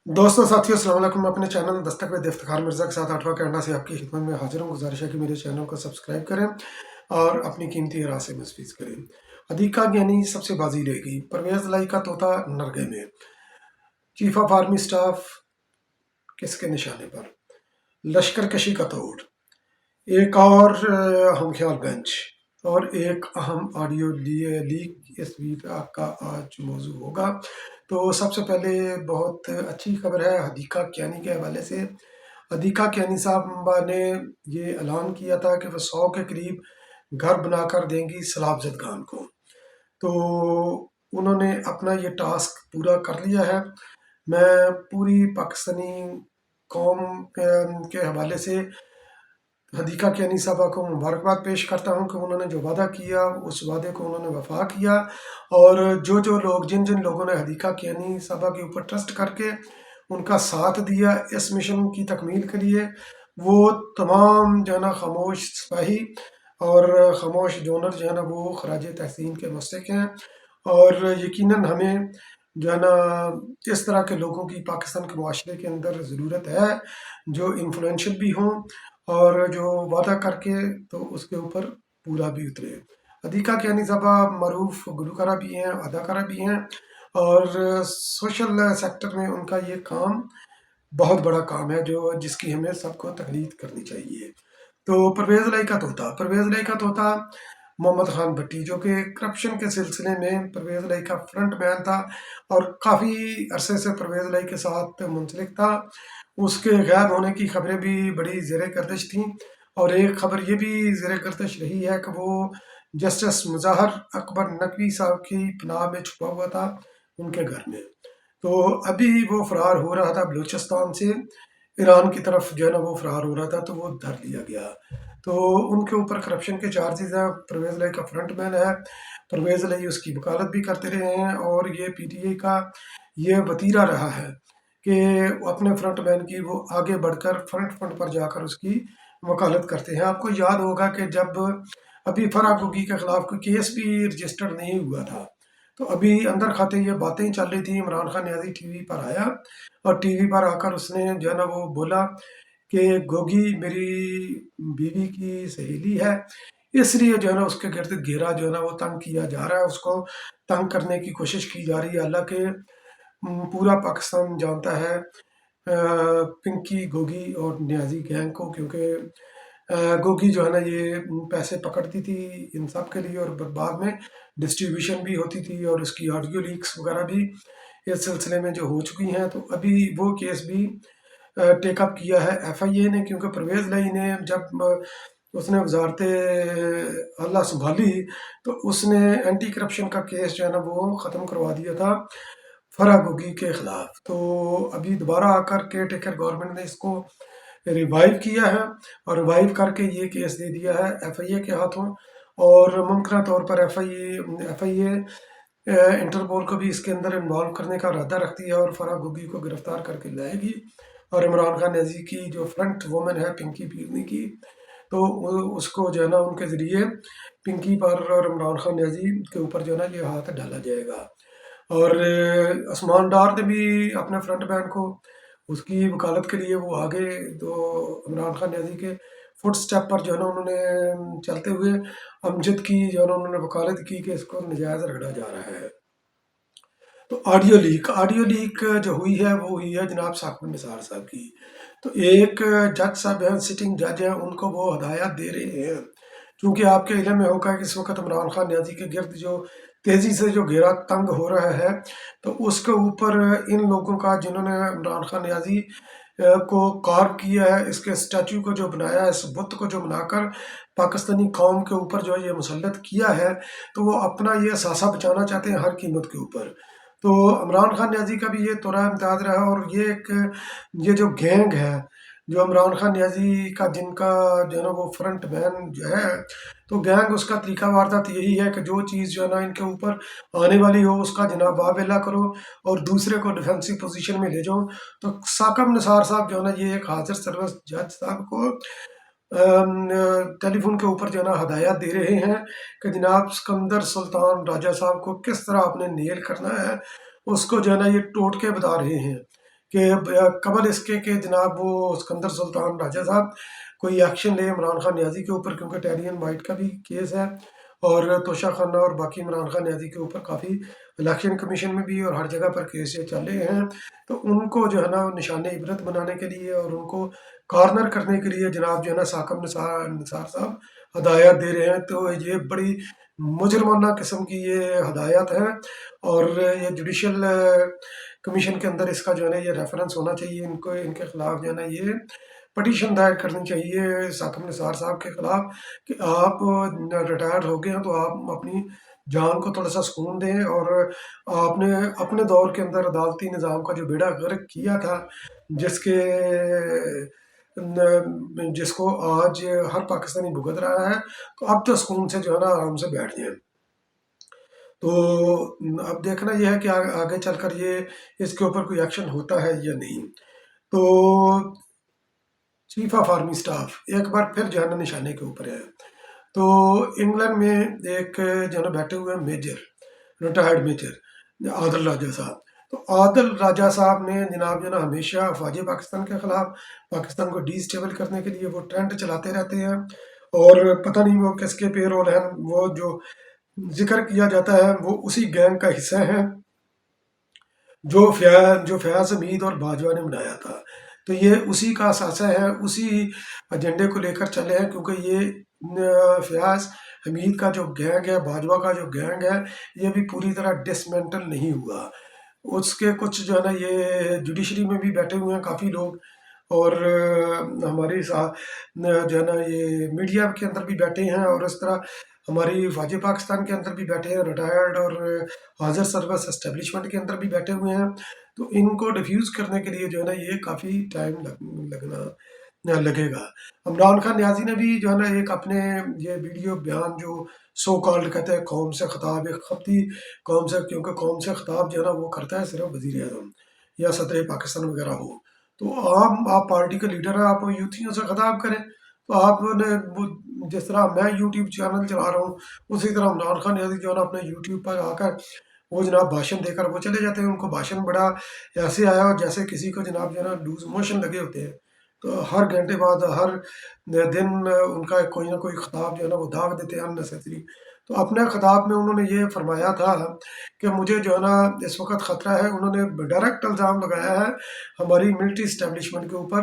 दोस्तों साथियों अस्सलाम वालेकुम। मैं अपने चैनल दस्तक विद इफ्तिखार मिर्ज़ा के साथ 8वां कहना से आपकी खिदमत में हाजिर हूँ। गुजारिश है कि मेरे चैनल को सब्सक्राइब करें और अपनी कीमती राय से मुस्तफ़ीद करें। अदीका ज्ञानी सबसे बाजी रहेगी, परवेज़ लाई का तोता नरगे में, चीफ ऑफ आर्मी स्टाफ किसके निशाने पर, लश्कर कशी का तोड़, एक और हम ख्याल बेंच और एक अहम ऑडियो लीक इस वीडियो का आज मौजू होगा। तो सबसे पहले बहुत अच्छी खबर है हदीका कियानी के हवाले से। हदीका कियानी साहबा ने ये ऐलान किया था कि वो 100 के करीब घर बनाकर देंगी सैलाब ज़दगान को। तो उन्होंने अपना ये टास्क पूरा कर लिया है। मैं पूरी पाकिस्तानी कौम के हवाले से हदीका कियानी साहबा को मुबारकबाद पेश करता हूँ कि उन्होंने जो वादा किया उस वादे को उन्होंने वफा किया। और जो लोग जिन लोगों ने हदीका कियानी साहबा के ऊपर ट्रस्ट करके उनका साथ दिया इस मिशन की तकमील के लिए, वो तमाम जो है ना खामोश सिपाही और खामोश डोनर जो है ना वो खराज तहसीन के मुस्तहिक हैं। और यकीनन हमें जो है ना इस तरह के लोगों की पाकिस्तान के माशरे के अंदर ज़रूरत है जो इन्फ्लुएंशियल भी हों और जो वादा करके तो उसके ऊपर पूरा भी उतरे। अदीका कियानी साहबा मरूफ गुलकारा भी हैं, अदाकारा भी हैं और सोशल सेक्टर में उनका ये काम बहुत बड़ा काम है जो जिसकी हमें सबको तकलीद करनी चाहिए। तो परवेज़ लाई का तोता मोहम्मद खान भट्टी, जो कि करप्शन के सिलसिले में परवेज़ लाई का फ्रंट मैन था और काफ़ी अरसे से परवेज़ लाई के साथ मुंसलिक था। उसके गायब होने की खबरें भी बड़ी ज़ेर गर्दिश थीं और एक खबर ये भी ज़ेर गर्दिश रही है कि वो जस्टिस मुज़ाहर अकबर नकवी साहब की पनाह में छुपा हुआ था उनके घर में। तो अभी वो फरार हो रहा था बलूचिस्तान से, ईरान की तरफ जो है ना वो फरार हो रहा था, तो वो धर लिया गया। तो उनके ऊपर करप्शन के चार्जेस हैं। परवेज़ लाई का फ्रंट मैन है, परवेज़ लाई उसकी वकालत भी करते रहे हैं और ये पीटीआई का ये वतीरा रहा है कि अपने फ्रंट मैन की वो आगे बढ़कर फ्रंट पर जाकर उसकी वकालत करते हैं। आपको याद होगा कि जब अभी फराह कुकी के खिलाफ कोई केस भी रजिस्टर्ड नहीं हुआ था, तो अभी अंदर खाते ये बातें चल रही थी। इमरान खान न्याजी टीवी पर आया और टीवी पर आकर उसने जो है ना वो बोला कि गोगी मेरी बीवी की सहेली है, इसलिए जो है ना उसके गिर्द घेरा जो है ना वो तंग किया जा रहा है, उसको तंग करने की कोशिश की जा रही है। हालांकि पूरा पाकिस्तान जानता है पिंकी, गोगी और न्याजी गैंग को, क्योंकि गोगी जो है ना ये पैसे पकड़ती थी इन सब के लिए और बाद में डिस्ट्रीब्यूशन भी होती थी और उसकी ऑडियो लीक्स वगैरह भी इस सिलसिले में जो हो चुकी हैं। तो अभी वो केस भी टेकअप किया है एफआईए ने, क्योंकि परवेज़ लाई ने जब उसने वजारत आला संभाली तो उसने एंटी करप्शन का केस जो है ना वो ख़त्म करवा दिया था फराह गोगी के खिलाफ। तो अभी दोबारा आकर केयर टेकर गवर्नमेंट ने इसको रिवाइव किया है और रिवाइव करके ये केस दे दिया है एफआईए के हाथों। और मुमकिन तौर पर एफआईए इंटरपोल को भी इसके अंदर इन्वॉल्व करने का इरादा रखती है और फराह गोगी को गिरफ्तार करके लाएगी। और इमरान खान न्याजी की जो फ्रंट वुमन है पिंकी पीरनी की, तो उसको जो है ना उनके ज़रिए पिंकी पर और इमरान खान न्याजी के ऊपर जो है ना ये हाथ डाला जाएगा। और उस्मान डार ने भी अपने फ्रंट मैन को उसकी वकालत के लिए वो आगे तो इमरान खान न्याजी के फुट स्टेप पर जो है ना उन्होंने चलते हुए अमजद की जो है ना उन्होंने वकालत की कि इसको नजायज़ रगड़ा जा रहा है। तो ऑडियो लीक जो हुई है वो हुई है जनाब साकिब निसार साहब की। तो एक जज साहब हैं, सिटिंग जज हैं, उनको वो हदायत दे रहे हैं, क्योंकि आपके इल्म में होगा कि इस वक्त इमरान खान न्याजी के गिर्द जो तेज़ी से जो घेरा तंग हो रहा है, तो उसके ऊपर इन लोगों का जिन्होंने इमरान खान न्याजी को कार्व किया है, इसके स्टैचू को जो बनाया है, इस बुत को जो बनाकर पाकिस्तानी कौम के ऊपर जो है ये मुसल्लत किया है, तो वो अपना ये सासा बचाना चाहते हैं हर कीमत के ऊपर। तो इमरान खान न्याजी का भी ये तोरा इम्तियाज रहा और ये जो गैंग है जो इमरान खान न्याजी का जिनका जो है ना वो फ्रंट मैन जो है, तो गैंग उसका तरीका वारदात यही है कि जो चीज़ जो है ना इनके ऊपर आने वाली हो उसका जनाब वावेला करो और दूसरे को डिफेंसिव पोजीशन में ले जाओ। तो साकिब निसार साहब जो है ना ये एक हाजिर सर्विस जज साहब को टेलीफोन के ऊपर जो है ना हदायत दे रहे हैं कि जनाब सिकंदर सुल्तान राजा साहब को किस तरह आपने नेल करना है, उसको जो है ना ये टोटके बता रहे हैं کہ قبل اس کے کہ جناب وہ اسکندر سلطان راجہ صاحب کوئی ایکشن لے عمران خان نیازی کے اوپر، کیونکہ ٹیرین وائٹ کا بھی کیس ہے اور توشہ خانہ اور باقی عمران خان نیازی کے اوپر کافی الیکشن کمیشن میں بھی اور ہر جگہ پر کیس چل رہے ہیں، تو ان کو جو ہے نا نشان عبرت بنانے کے لیے اور ان کو کارنر کرنے کے لیے جناب جو ہے نا ثاقب نثار صاحب ہدایات دے رہے ہیں۔ تو یہ بڑی مجرمانہ قسم کی یہ ہدایات ہیں، اور یہ جوڈیشل کمیشن کے اندر اس کا جو ہے نا یہ ریفرنس ہونا چاہیے، ان کو ان کے خلاف جو ہے نا یہ پٹیشن دائر کرنی چاہیے ثاقب نثار صاحب کے خلاف کہ آپ ریٹائرڈ ہو گئے ہیں تو آپ اپنی جان کو تھوڑا سا سکون دیں، اور آپ نے اپنے دور کے اندر عدالتی نظام کا جو بیڑا غرق کیا تھا، جس کے جس کو آج ہر پاکستانی بھگت رہا ہے، تو اب تو سکون سے جو ہے نا آرام سے بیٹھ جائیں۔ تو اب دیکھنا یہ ہے کہ آگے چل کر یہ اس کے اوپر کوئی ایکشن ہوتا ہے یا نہیں۔ تو چیف آف آرمی سٹاف ایک بار پھر جو ہے نا نشانے کے اوپر ہے۔ تو انگلینڈ میں ایک جو ہے نا بیٹھے ہوئے میجر، ریٹائرڈ میجر عادل راجہ صاحب، تو عادل راجہ صاحب نے جناب جو ہے نا ہمیشہ افواج پاکستان کے خلاف، پاکستان کو ڈی اسٹیبل کرنے کے لیے وہ ٹرینڈ چلاتے رہتے ہیں، اور پتہ نہیں وہ کس کے پے رول ہیں، وہ جو ذکر کیا جاتا ہے وہ اسی گینگ کا حصہ ہیں جو فیاض حمید اور باجوہ نے بنایا تھا۔ تو یہ اسی کا اثاثہ ہے، اسی ایجنڈے کو لے کر چلے ہیں، کیونکہ یہ فیاض حمید کا جو گینگ ہے، باجوہ کا جو گینگ ہے، یہ بھی پوری طرح ڈسمنٹل نہیں ہوا۔ اس کے کچھ جو ہے نا یہ جوڈیشری میں بھی بیٹھے ہوئے ہیں کافی لوگ، اور ہماری جو ہے نا یہ میڈیا کے اندر بھی بیٹھے ہیں، اور اس طرح ہماری فوج پاکستان کے اندر بھی بیٹھے ہیں، ریٹائرڈ اور حاضر سروس اسٹیبلشمنٹ کے اندر بھی بیٹھے ہوئے ہیں۔ تو ان کو ڈیفیوز کرنے کے لیے جو ہے نا یہ کافی ٹائم لگے گا۔ عمران خان نیازی نے بھی جو ہے نا ایک اپنے یہ ویڈیو بیان جو سو کالڈ کہتے ہیں قوم سے خطاب، ایک خطی قوم سے، کیونکہ قوم سے خطاب جو ہے نا وہ کرتا ہے صرف وزیر اعظم یا صدر پاکستان وغیرہ ہو، تو آپ پارٹی کے لیڈر ہیں، آپ یوتھیوں سے خطاب کریں۔ تو آپ نے جس طرح میں یوٹیوب چینل چلا رہا ہوں، اسی طرح عمران خان نیازی جو ہے نا اپنے یوٹیوب پر آ کر وہ جناب بھاشن دے کر وہ چلے جاتے ہیں۔ ان کو بھاشن بڑا ایسے آیا جیسے کسی کو جناب جو ہے نا لوز موشن لگے ہوتے ہیں، تو ہر گھنٹے بعد ہر دن ان کا کوئی نہ کوئی خطاب جو ہے نا وہ داغ دیتے ہیں اننیسیسری۔ تو اپنے خطاب میں انہوں نے یہ فرمایا تھا کہ مجھے جو ہے نا اس وقت خطرہ ہے، انہوں نے ڈائریکٹ الزام لگایا ہے ہماری ملٹری اسٹیبلشمنٹ کے اوپر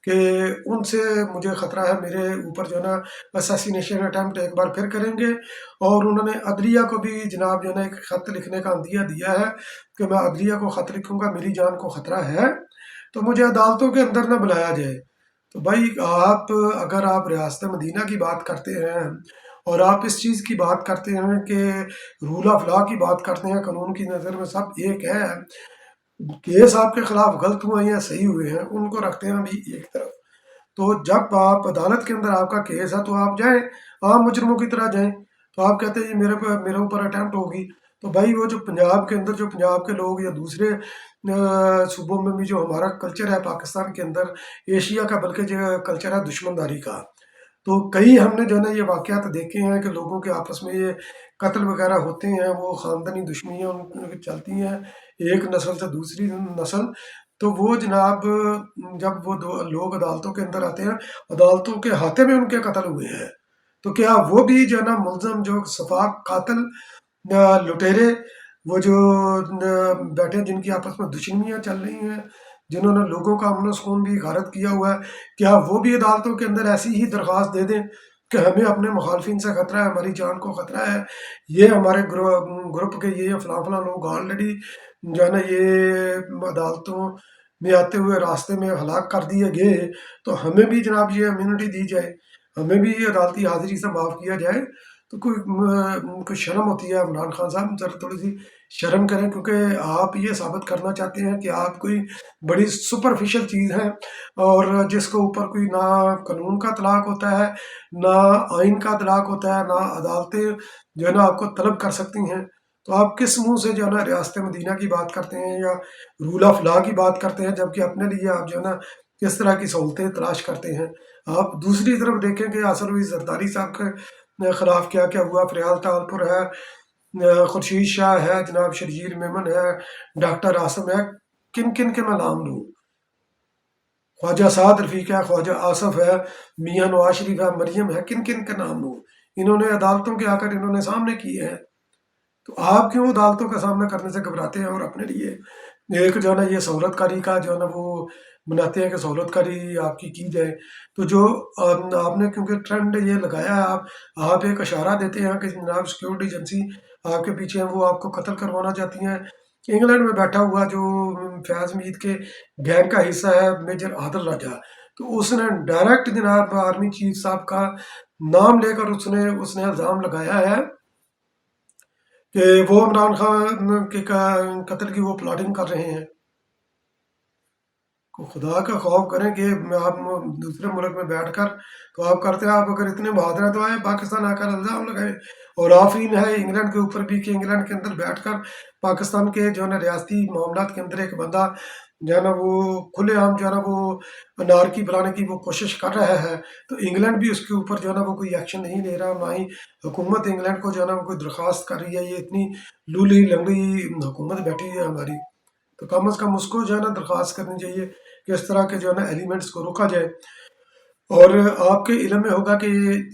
کہ ان سے مجھے خطرہ ہے، میرے اوپر جو ہے نا اسیسینیشن اٹیمپٹ ایک بار پھر کریں گے، اور انہوں نے عدلیہ کو بھی جناب جو ہے نا ایک خط لکھنے کا عندیہ دیا ہے کہ میں عدلیہ کو خط لکھوں گا، میری جان کو خطرہ ہے تو مجھے عدالتوں کے اندر نہ بلایا جائے۔ تو بھائی اگر آپ ریاست مدینہ کی بات کرتے ہیں اور آپ اس چیز کی بات کرتے ہیں کہ رول آف لا کی بات کرتے ہیں، قانون کی نظر میں سب ایک ہے، کیس آپ کے خلاف غلط ہوئے ہیں یا صحیح ہوئے ہیں ان کو رکھتے ہیں بھی ایک طرف، تو جب آپ عدالت کے اندر آپ کا کیس ہے تو آپ جائیں، عام مجرموں کی طرح جائیں۔ تو آپ کہتے ہیں یہ میرے اوپر اٹیمپٹ ہوگی، تو بھائی وہ جو پنجاب کے اندر جو پنجاب کے لوگ یا دوسرے صوبوں میں بھی جو ہمارا کلچر ہے پاکستان کے اندر، ایشیا کا بلکہ جو کلچر ہے دشمن داری کا، تو کئی ہم نے جو ہے نا یہ واقعات دیکھے ہیں کہ لوگوں کے آپس میں یہ قتل وغیرہ ہوتے ہیں، وہ خاندانی دشمنیاں ان کی چلتی ہیں ایک نسل سے دوسری نسل، تو وہ جناب جب وہ لوگ عدالتوں کے اندر آتے ہیں، عدالتوں کے ہاتھے میں ان کے قتل ہوئے ہیں، تو کیا وہ بھی جو ہے نا ملزم جو شفاق قاتل لٹیرے، وہ جو بیٹھے ہیں جن کی آپس میں دشمنیاں چل رہی ہیں، جنہوں نے لوگوں کا امن و سکون بھی غارت کیا ہوا ہے، کیا وہ بھی عدالتوں کے اندر ایسی ہی درخواست دے دیں کہ ہمیں اپنے مخالفین سے خطرہ ہے، ہماری جان کو خطرہ ہے، یہ ہمارے گروپ کے یہ فلاں فلاں لوگ آلریڈی جو ہے نا یہ عدالتوں میں آتے ہوئے راستے میں ہلاک کر دیے گئے، تو ہمیں بھی جناب یہ امیونٹی دی جائے، ہمیں بھی یہ عدالتی حاضری سے معاف کیا جائے؟ تو کوئی شرم ہوتی ہے عمران خان صاحب، ذرا تھوڑی سی شرم کریں، کیونکہ آپ یہ ثابت کرنا چاہتے ہیں کہ آپ کوئی بڑی سپرفیشل چیز ہے، اور جس کے اوپر کوئی نہ قانون کا اطلاق ہوتا ہے، نہ آئین کا اطلاق ہوتا ہے، نہ عدالتیں جو ہے نا آپ کو طلب کر سکتی ہیں، تو آپ کس منہ سے جو ہے نا ریاست مدینہ کی بات کرتے ہیں یا رول آف لا کی بات کرتے ہیں، جبکہ اپنے لیے آپ جو ہے نا کس طرح کی سہولتیں تلاش کرتے ہیں؟ آپ دوسری طرف دیکھیں کہ آصر زرداری صاحب کے خلاف کیا کیا ہوا، فریال طالپور ہے، خورشید شاہ ہے، جناب شرجیل میمن ہے، ڈاکٹر عاصم ہے، किन किन के मैं नाम लूँ? ख्वाजा साद रफ़ीक है, ख्वाजा आसफ है, मियाँ नवाज शरीफ है, मरियम है, किन किन के नाम लूँ? इन्होंने अदालतों के आकर इन्होंने सामने किए हैं। तो आप क्यों अदालतों का सामना करने से घबराते हैं और अपने लिए एक जो है ना ये सहूलतकारी का जो है ना वो बनाते हैं कि सहूलतकारी आपकी की जाए। तो जो आपने क्योंकि ट्रेंड ये लगाया है, आप एक इशारा देते हैं कि जनाब सिक्योरिटी एजेंसी आपके पीछे है, वो आपको कत्ल करवाना चाहती हैं। इंग्लैंड में बैठा हुआ जो फैज़ मीर के गैंग का हिस्सा है मेजर आदिल राजा, तो उसने डायरेक्ट जनाब आर्मी चीफ साहब का नाम लेकर उसने उसने इल्ज़ाम लगाया है कि वो इमरान खान के कत्ल की वो प्लॉटिंग कर रहे हैं। को खुदा का खौफ करें कि आप दूसरे मुल्क में बैठकर तो आप करते हैं। आप अगर इतने बहादुर हैं तो आए पाकिस्तान आकर इल्ज़ाम लगाए। और आफरीन है इंग्लैंड के ऊपर भी कि इंग्लैंड के अंदर बैठकर पाकिस्तान के जो है ना रियासती मामलात के अंदर एक बंदा जो है ना वो खुलेआम जो है ना वो अनारकी फैलाने की वो कोशिश कर रहा है। तो इंग्लैंड भी उसके ऊपर जो है ना वो कोई एक्शन नहीं ले रहा, ना ही हुकूमत इंग्लैंड को जो है ना वो कोई दरख्वास्त कर रही है। ये इतनी लूली लंगड़ी हुकूमत बैठी है हमारी, तो कम अज़ कम उसको जो है ना दरख्वास्त करनी चाहिए कि इस तरह के जो है ना एलिमेंट्स को रोका जाए। और आपके इल्म में होगा कि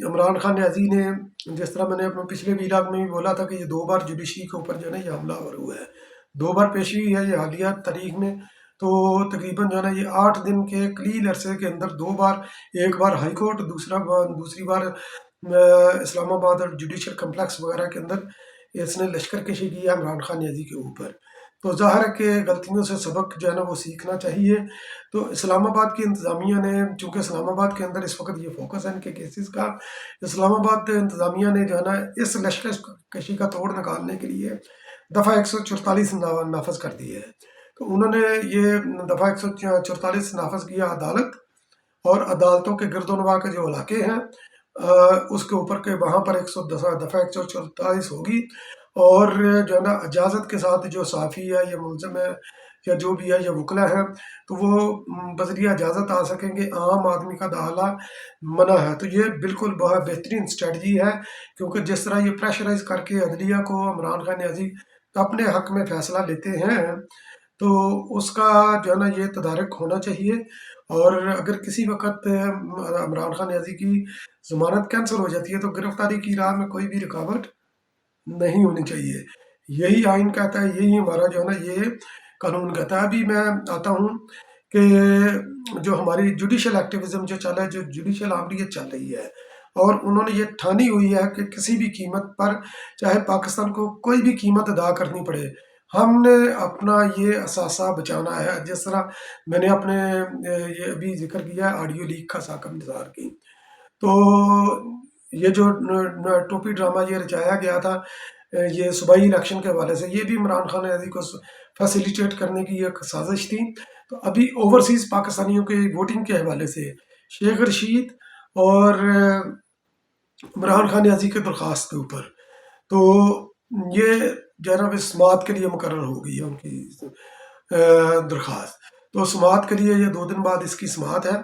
इमरान खान न्याजी ने, जिस तरह मैंने अपने पिछले वीलाग में भी बोला था कि ये 2 बार जुडिशरी के ऊपर जो है ना ये हमलावर हुआ है, 2 बार पेशी हुई है ये हालिया तारीख में। तो तकरीबन जो है ना ये 8 दिन के कलील अरसे के अंदर 2 बार, एक बार हाई कोर्ट, दूसरी बार इस्लामाबाद और जुडिशल कम्प्लेक्स वगैरह के अंदर इसने लश्कर कशी की है इमरान खान न्याजी के ऊपर। तो ज़ाहिर है कि गलतियों से सबक जो है ना वो सीखना चाहिए। तो इस्लामाबाद की इंतज़ामिया ने, चूँकि इस्लामाबाद के अंदर इस वक्त ये फोकस है इनके केसेस का, इस्लामाबाद इंतज़ामिया ने जो है ना इस लश्कर कशी का तोड़ निकालने के लिए दफ़ा 144 नाफज कर दी है। तो उन्होंने ये दफ़ा 144 नाफज किया अदालत और अदालतों के गिरदोनवा के जो इलाके हैं उसके ऊपर के वहाँ पर 110 दफ़ा 144 होगी। और जो है ना इजाज़त के साथ जो साफ़ी है या मुलज़म है या जो भी है या वकला है, तो वो बज़रिया इजाज़त आ सकेंगे। आम आदमी का दाखिला मना है। तो ये बिल्कुल बहुत बेहतरीन स्ट्रेटजी है, क्योंकि जिस तरह ये प्रेशराइज करके अदलिया को इमरान खान न्याज़ी अपने हक़ में फ़ैसला लेते हैं, तो उसका जो है ना ये तदारक होना चाहिए। और अगर किसी वक़्त इमरान खान न्याज़ी की ज़मानत कैंसल हो जाती है तो गिरफ़्तारी की राह में कोई भी रुकावट नहीं होनी चाहिए। यही आइन कहता है, यही हमारा जो है ना ये कानून कहता है। अभी मैं आता हूँ कि जो हमारी जुडिशल एक्टिविज़्म जो चल रहा है, जो जुडिशल आमरीत चल रही है, और उन्होंने ये ठानी हुई है कि किसी भी कीमत पर, चाहे पाकिस्तान को कोई भी कीमत अदा करनी पड़े, हमने अपना ये असासा बचाना है। जिस तरह मैंने अपने ये अभी ज़िक्र किया ऑडियो लीक का साकम निज़ार की, तो ये जो टोपी ड्रामा ये रचाया गया था ये सूबाई इलेक्शन के हवाले से, ये भी इमरान खान न्याज़ी को फैसिलिटेट करने की एक साजिश थी। तो अभी ओवरसीज़ पाकिस्तानियों के वोटिंग के हवाले से शेख रशीद और इमरान खान न्याज़ी के दरख्वास्त के ऊपर, तो ये जो है ना वो समात के लिए मुकर्रर हो गई है उनकी दरख्वास्त। तो समात के लिए ये 2 दिन बाद इसकी समात है।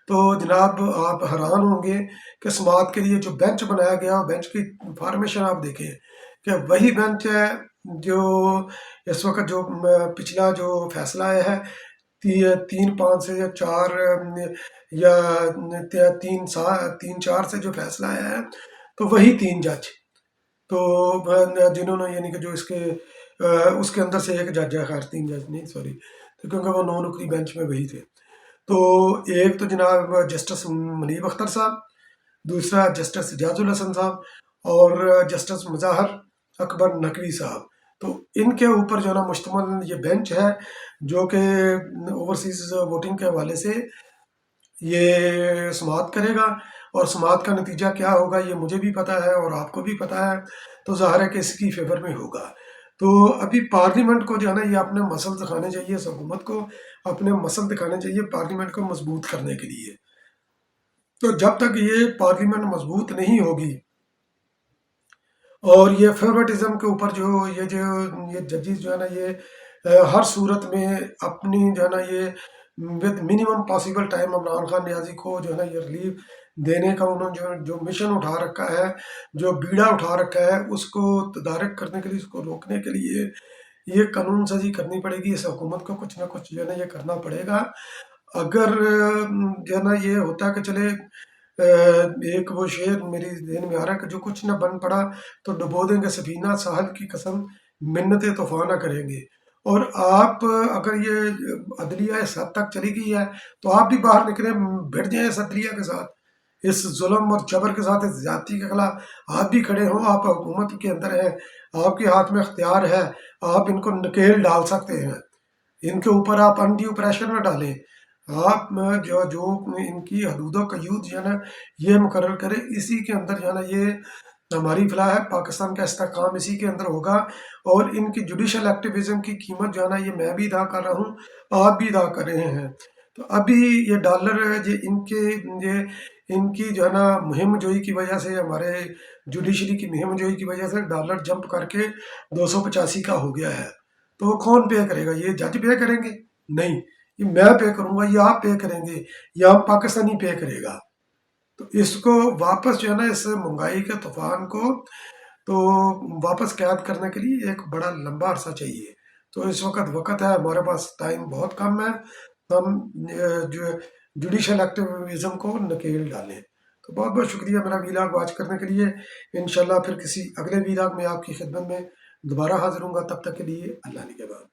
तो जनाब आप हैरान होंगे कि समात के लिए जो बेंच बनाया गया, बेंच की फॉर्मेशन आप देखें कि वही बेंच है जो इस वक्त जो पिछला जो फैसला आया है 3-5 से या 4 या 3-4 से जो फैसला आया है, तो वही 3 जज, तो जिन्होंने यानी कि जो इसके उसके अंदर से एक जज है, खैर 3 जज नहीं, सॉरी, तो क्योंकि वो 9 नुकरी बेंच में वही थे। तो एक तो जनाब जस्टिस मुनीब अख्तर साहब, दूसरा जस्टिस इजाजुल हसन साहब और जस्टिस मुज़ाहर अकबर नकवी साहब। तो इनके ऊपर जो है ना मुश्तमल ये बेंच है जो कि ओवरसीज़ वोटिंग के हवाले से ये समात करेगा। और समात का नतीजा क्या होगा ये मुझे भी पता है और आपको भी पता है, तो ज़ाहिर है कि इसकी फेवर में होगा। तो अभी पार्लियामेंट को जो है ना ये अपने मसल दिखाने चाहिए, इस हुकूमत को अपने मसल दिखाने चाहिए पार्लियामेंट को मजबूत करने के लिए। तो जब तक ये पार्लियामेंट मजबूत नहीं होगी और ये फेवरेटिज्म के ऊपर जो ये जजेस जो है ना ये हर सूरत में अपनी जो है ना ये with minimum possible time Imran Khan Niazi को जो है ना ये रिलीफ देने का उन्होंने जो जो मिशन उठा रखा है, जो बीड़ा उठा रखा है, उसको तदारक करने के लिए, उसको रोकने के लिए ये कानून साजी करनी पड़ेगी, इस हुकूमत को कुछ ना कुछ जो है ना ये करना पड़ेगा। अगर जो है ना ये होता कि चले एक वो शेर मेरी ज़हन में आ रहा है कि जो कुछ न बन पड़ा तो डुबो देंगे सफीना, साहब की कसम मिन्नतें तूफ़ान ना करेंगे। और आप अगर ये अदलिया इस हद तक चली गई है तो आप भी बाहर निकले, भिड़ जाएं इस अदलिया के साथ, इस जुल्म और जबर के साथ, इस ज्यादती के खिलाफ आप भी खड़े हों। आप हुकूमत के अंदर हैं, आपके हाथ में अख्तियार है, आप इनको नकेल डाल सकते हैं, इनके ऊपर आप अनड्यू प्रेशर न डालें। आप जो जो इनकी हदूदों का यूज जो है ना ये मुकर्रर करें, इसी के अंदर जो है ना ये हमारी फलाह है, पाकिस्तान का इस्तेहकाम इसी के अंदर होगा। और इनकी जुडिशल एक्टिविज्म की कीमत जो है ना ये मैं भी अदा कर रहा हूँ, आप भी अदा कर रहे हैं। तो अभी ये डॉलर ये ये इनकी जो है ना मुहिम जोई की वजह से, हमारे जुडिशरी की मुहिम जोई की वजह से डॉलर जंप करके 285 का हो गया है। तो कौन पे करेगा? ये जज पे करेंगे? नहीं, ये मैं पे करूंगा, ये आप पे करेंगे, या हम पाकिस्तानी पे करेगा। तो इसको वापस जो है ना इस महंगाई के तूफान को तो वापस कैद करने के लिए एक बड़ा लंबा अरसा चाहिए। तो इस वक्त है, हमारे पास टाइम बहुत कम है, हम जो जुडिशल एक्टिविज्म को नकेल डालें। तो बहुत बहुत शुक्रिया मेरा वीलॉग वॉच करने के लिए। इंशाल्लाह फिर किसी अगले वीलॉग में आपकी खिदमत में दोबारा हाजिर हूँगा। तब तक के लिए अल्लाह निगहबान।